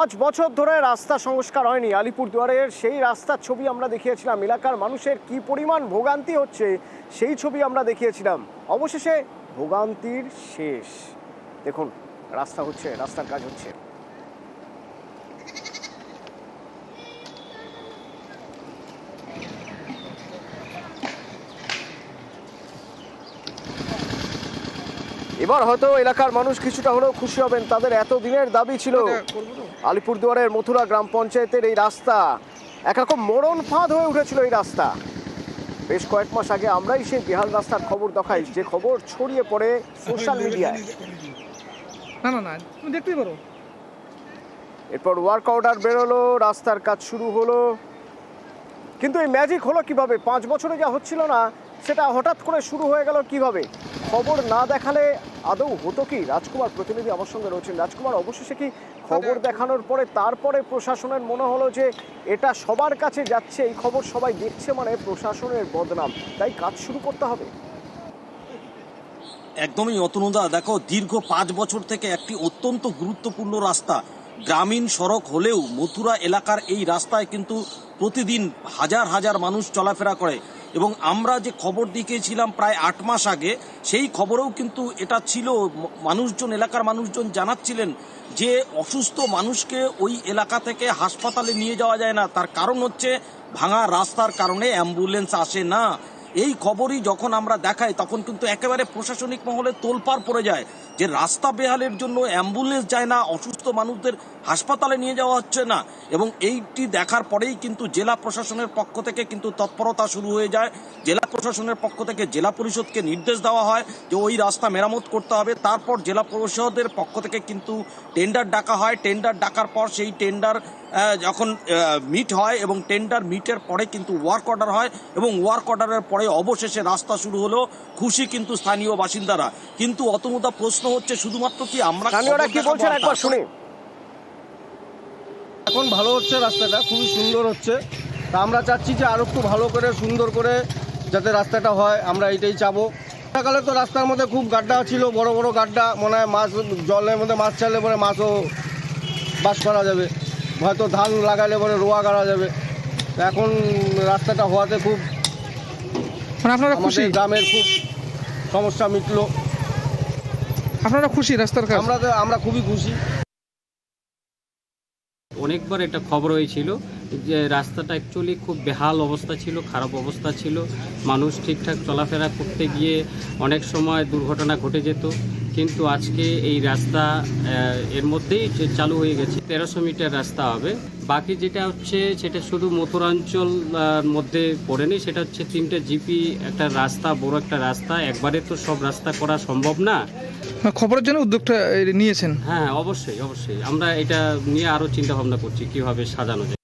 5 বছর ধরে রাস্তা সংস্কার হয়নি। আলিপুরদুয়ারের সেই রাস্তার ছবি আমরা দেখিয়েছিলাম। এলাকার মানুষের কি পরিমাণ ভোগান্তি হচ্ছে সেই ছবি আমরা দেখিয়েছিলাম। অবশেষে ভোগান্তির শেষ। দেখুন, রাস্তা হচ্ছে, রাস্তার কাজ হচ্ছে। এবার হয়তো এলাকার মানুষ কিছুটা হলেও খুশি হবেন। তাদের এত দিনের দাবি ছিল আলিপুরদুয়ারের মথুরা গ্রাম পঞ্চায়েতের এই রাস্তা। একরকম মরণ ফাঁদ হয়ে উঠেছিল এই রাস্তা। বেশ কয়েক মাস আগে আমরাই সেই বেহাল রাস্তার খবর দেখাই, যে খবর ছড়িয়ে পড়ে সোশ্যাল মিডিয়ায়। না তুমি দেখতেই পারো। এরপর ওয়ার্ক অর্ডার বেরোলো, রাস্তার কাজ শুরু হলো। কিন্তু এই ম্যাজিক হলো কিভাবে? 5 বছরে যা হচ্ছিল না সেটা হঠাৎ করে শুরু হয়ে গেল কিভাবে? খবর না দেখালে আদৌ হতো কি? রাজকুমার প্রতিনিধি আমার সঙ্গে রয়েছেন। রাজকুমার, অবশেষে কি খবর দেখানোর পরে তারপরে প্রশাসনের মনে হলো যে এটা সবার কাছে যাচ্ছে, এই খবর সবাই দেখছে, মানে প্রশাসনের বদনাম, তাই কাজ শুরু করতে হবে? একদমই অতনুদা, দেখো, দীর্ঘ 5 বছর থেকে একটি অত্যন্ত গুরুত্বপূর্ণ রাস্তা, গ্রামীণ সড়ক হলেও মথুরা এলাকার এই রাস্তায় কিন্তু প্রতিদিন হাজার হাজার মানুষ চলাফেরা করে। এবং আমরা যে খবর দেখিয়েছিলাম প্রায় 8 মাস আগে, সেই খবরেও কিন্তু এটা ছিল। মানুষজন, এলাকার মানুষজন জানাচ্ছিলেন যে অসুস্থ মানুষকে ওই এলাকা থেকে হাসপাতালে নিয়ে যাওয়া যায় না। তার কারণ হচ্ছে ভাঙা রাস্তার কারণে অ্যাম্বুলেন্স আসে না। এই খবরই যখন আমরা দেখাই তখন কিন্তু একেবারে প্রশাসনিক মহলে তোলপাড় পড়ে যায় যে রাস্তা বেহালের জন্য অ্যাম্বুলেন্স যায় না, অসুস্থ মানুষদের হাসপাতালে নিয়ে যাওয়া হচ্ছে না। এবং এইটি দেখার পরেই কিন্তু জেলা প্রশাসনের পক্ষ থেকে কিন্তু তৎপরতা শুরু হয়ে যায়। জেলা প্রশাসনের পক্ষ থেকে জেলা পরিষদকে নির্দেশ দেওয়া হয় যে ওই রাস্তা মেরামত করতে হবে। তারপর জেলা পরিষদের পক্ষ থেকে কিন্তু টেন্ডার ডাকা হয়। টেন্ডার ডাকার পর সেই টেন্ডার যখন মিট হয় এবং টেন্ডার মিটের পরে কিন্তু ওয়ার্ক অর্ডার হয় এবং ওয়ার্ক অর্ডারের পরে অবশেষে রাস্তা শুরু হলো। খুশি কিন্তু স্থানীয় বাসিন্দারা। কিন্তু অতমুদা, প্রশ্ন হচ্ছে শুধুমাত্র কি আমরা কি বলছেন একবার শুনি। এখন ভালো হচ্ছে, রাস্তাটা খুবই সুন্দর হচ্ছে। তা আমরা চাচ্ছি যে আরো একটু ভালো করে, সুন্দর করে যাতে রাস্তাটা হয়, আমরা এটাই চাবো। সকালে তো রাস্তার মধ্যে খুব গাড্ডা ছিল, বড় বড় গাড্ডা, মনে হয় মাছ, জলের মধ্যে মাছ ছাড়লে পরে মাছও বাস করা যাবে, হয়তো ধান লাগালে পরে রোয়া গাড়া যাবে। এখন রাস্তাটা হওয়াতে খুব আপনারা খুশি? গ্রামের খুব সমস্যা মিটলো। আপনারা খুশি রাস্তার কাজ? আমরা খুবই খুশি। অনেকবার এটা খবর হয়েছিল যে রাস্তাটা অ্যাকচুয়ালি খুব বেহাল অবস্থা ছিল, খারাপ অবস্থা ছিল। মানুষ ঠিকঠাক চলাফেরা করতে গিয়ে অনেক সময় দুর্ঘটনা ঘটে যেত। কিন্তু আজকে এই রাস্তা এর মধ্যেই চালু হয়ে গেছে। 1300 মিটার রাস্তা হবে। বাকি যেটা হচ্ছে সেটা শুধু মথুরাঞ্চল মধ্যে পড়েনি, সেটা হচ্ছে 3টে জিপি একটা রাস্তা, বড় একটা রাস্তা। একবারে তো সব রাস্তা করা সম্ভব না। খবরের জন্য উদ্যোগটা নিয়েছেন? হ্যাঁ, অবশ্যই। আমরা এটা নিয়ে আরও চিন্তা ভাবনা করছি কিভাবে সাজানো যায়।